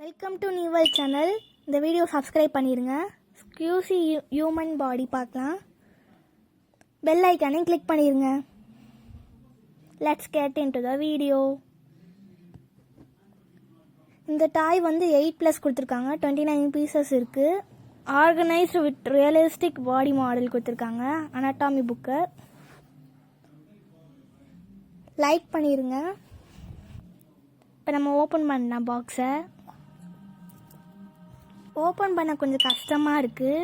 Welcome to நியூவல் channel. இந்த video subscribe பண்ணிடுங்க. ஸ்கியூசி ஹியூமன் பாடி பார்க்கலாம். பெல் ஐக்கானையும் கிளிக் பண்ணிடுங்க. Let's get into the video. இந்த டாய் வந்து 8+ கொடுத்துருக்காங்க. 29 பீசஸ் இருக்குது. Organised with realistic body model கொடுத்துருக்காங்க. Anatomy book. லைக் பண்ணிடுங்க. இப்போ நம்ம ஓப்பன் பண்ணலாம் பாக்ஸை. ஓப்பன் பண்ண கொஞ்சம் கஷ்டமாக இருக்குது.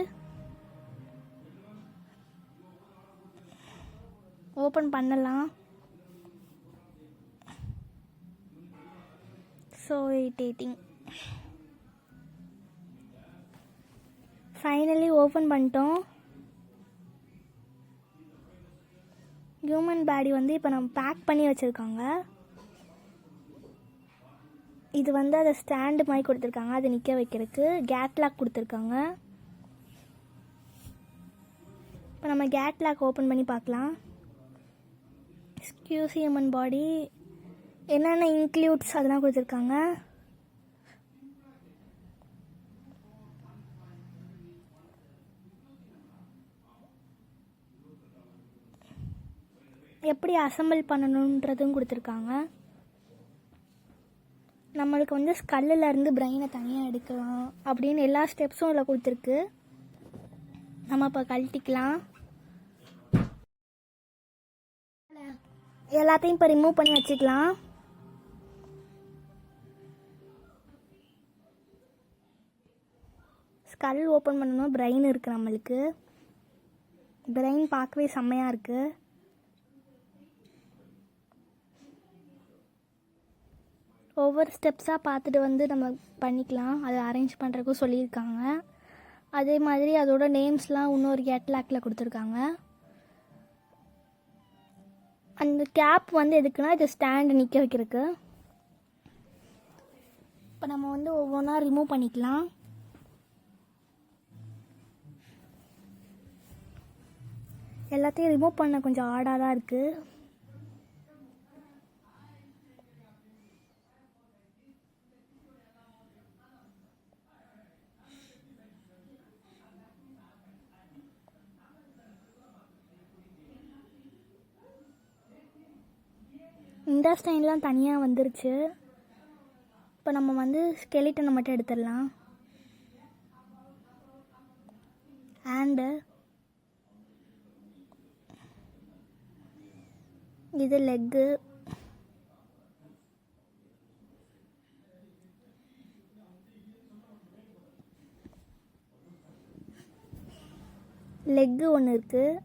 ஓப்பன் பண்ணலாம். So irritating. ஃபைனலி ஓப்பன் பண்ணிட்டோம். ஹியூமன் பாடி வந்து இப்போ நம்ம பேக் பண்ணி வச்சுருக்காங்க. இது வந்து அதை ஸ்டாண்டு மாதிரி கொடுத்துருக்காங்க, அதை நிற்க வைக்கிறதுக்கு. கேட்லாக் கொடுத்துருக்காங்க. இப்போ நம்ம கேட்லாக் ஓப்பன் பண்ணி பார்க்கலாம். ஸ்கியூசி ஹியூமன் பாடி என்னென்ன இன்க்ளூட்ஸ் அதெல்லாம் கொடுத்துருக்காங்க. எப்படி அசம்பிள் பண்ணணுன்றதும் கொடுத்துருக்காங்க. நம்மளுக்கு வந்து ஸ்கல்லிலேருந்து பிரெயினை தனியாக எடுக்கலாம் அப்படின்னு எல்லா ஸ்டெப்ஸும் இதில் கொடுத்துருக்கு. நம்ம இப்போ கழட்டிக்கலாம். எல்லாத்தையும் இப்போ ரிமூவ் பண்ணி வச்சுக்கலாம். ஸ்கல் ஓப்பன் பண்ணணும். பிரெயின் இருக்குது நம்மளுக்கு. பிரெயின் பார்க்கவே செம்மையாக இருக்குது. ஒவ்வொரு ஸ்டெப்ஸாக பார்த்துட்டு வந்து நம்ம பண்ணிக்கலாம். அதை அரேஞ்ச் பண்ணுறதுக்கும் சொல்லியிருக்காங்க. அதே மாதிரி அதோட நேம்ஸ்லாம் இன்னொரு கேட்லாக்கில் கொடுத்துருக்காங்க. அந்த கேப் வந்து எதுக்குன்னா இது ஸ்டாண்டு நிற்க வைக்கிறதுக்கு. இப்போ நம்ம வந்து ஒவ்வொன்றா ரிமூவ் பண்ணிக்கலாம். எல்லாத்தையும் ரிமூவ் பண்ண கொஞ்சம் ஹார்டாக தான் இருக்குது. இண்டஸ்டைன்லாம் தனியாக வந்துருச்சு. இப்போ நம்ம வந்து ஸ்கெலிட்டனை மட்டும் எடுத்துடலாம். ஹேண்டு, இது லெக்கு, லெக்கு ஒன்று இருக்குது.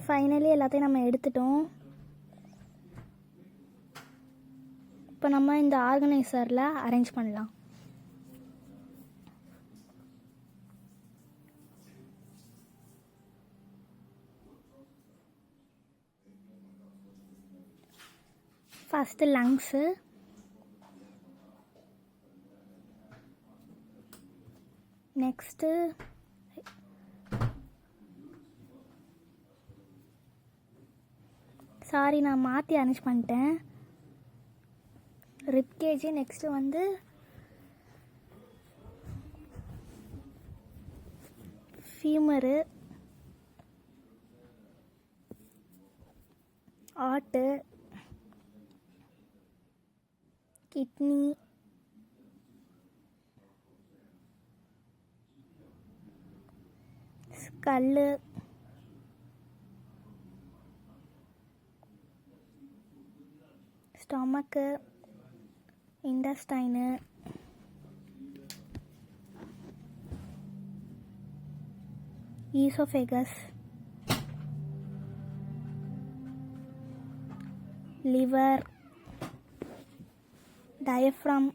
ஃபைனலி எல்லாத்தையும் நம்ம எடுத்துட்டோம். இப்போ நம்ம இந்த ஆர்கனைசரில் அரேஞ்ச் பண்ணலாம். ஃபஸ்ட்டு லங்ஸு, நெக்ஸ்ட்டு சாரி நான் மாற்றி அரேஞ்ச் பண்ணிட்டேன். ரிப்கேஜி, நெக்ஸ்ட்டு வந்து femur, heart, kidney, skull, stomach, intestine, oesophagus, liver, diaphragm,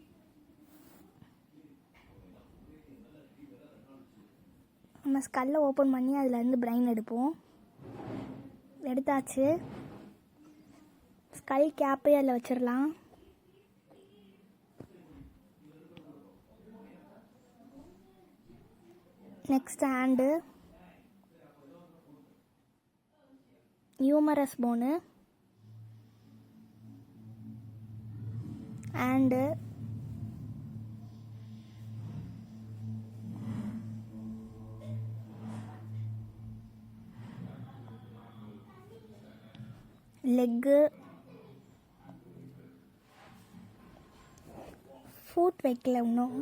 நம்ம ஸ்கல்லை ஓப்பன் பண்ணி அதிலேருந்து பிரெயின் எடுப்போம். எடுத்தாச்சு. ஸ்கல் கேப்பே அதில் வச்சிடலாம். நெக்ஸ்ட் ஹேண்டு, ஹியூமரஸ் போனு, ஹேண்டு, லெக்கு, ஃபுட் வைக்கல இன்னும்.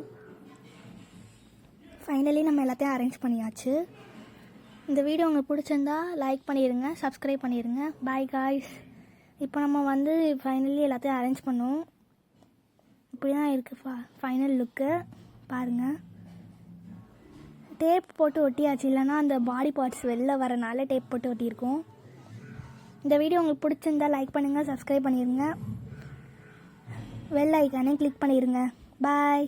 ஃபைனலி நம்ம எல்லாத்தையும் அரேஞ்ச் பண்ணியாச்சு. இந்த வீடியோ உங்களுக்கு பிடிச்சிருந்தா லைக் பண்ணிடுங்க, சப்ஸ்கிரைப் பண்ணிடுங்க. Bye guys. இப்போ நம்ம வந்து ஃபைனலி எல்லாத்தையும் அரேஞ்ச் பண்ணோம். இப்படி தான் இருக்குது ஃபைனல் லுக்கு. பாருங்கள், டேப் போட்டு ஒட்டியாச்சு, இல்லைனா அந்த பாடி பார்ட்ஸ் வெளில வரனால டேப் போட்டு ஒட்டியிருக்கோம். இந்த வீடியோ உங்களுக்கு பிடிச்சிருந்தா லைக் பண்ணுங்கள், சப்ஸ்கிரைப் பண்ணிடுங்க, பெல் ஐக்கானே கிளிக் பண்ணிடுங்க. பாய்.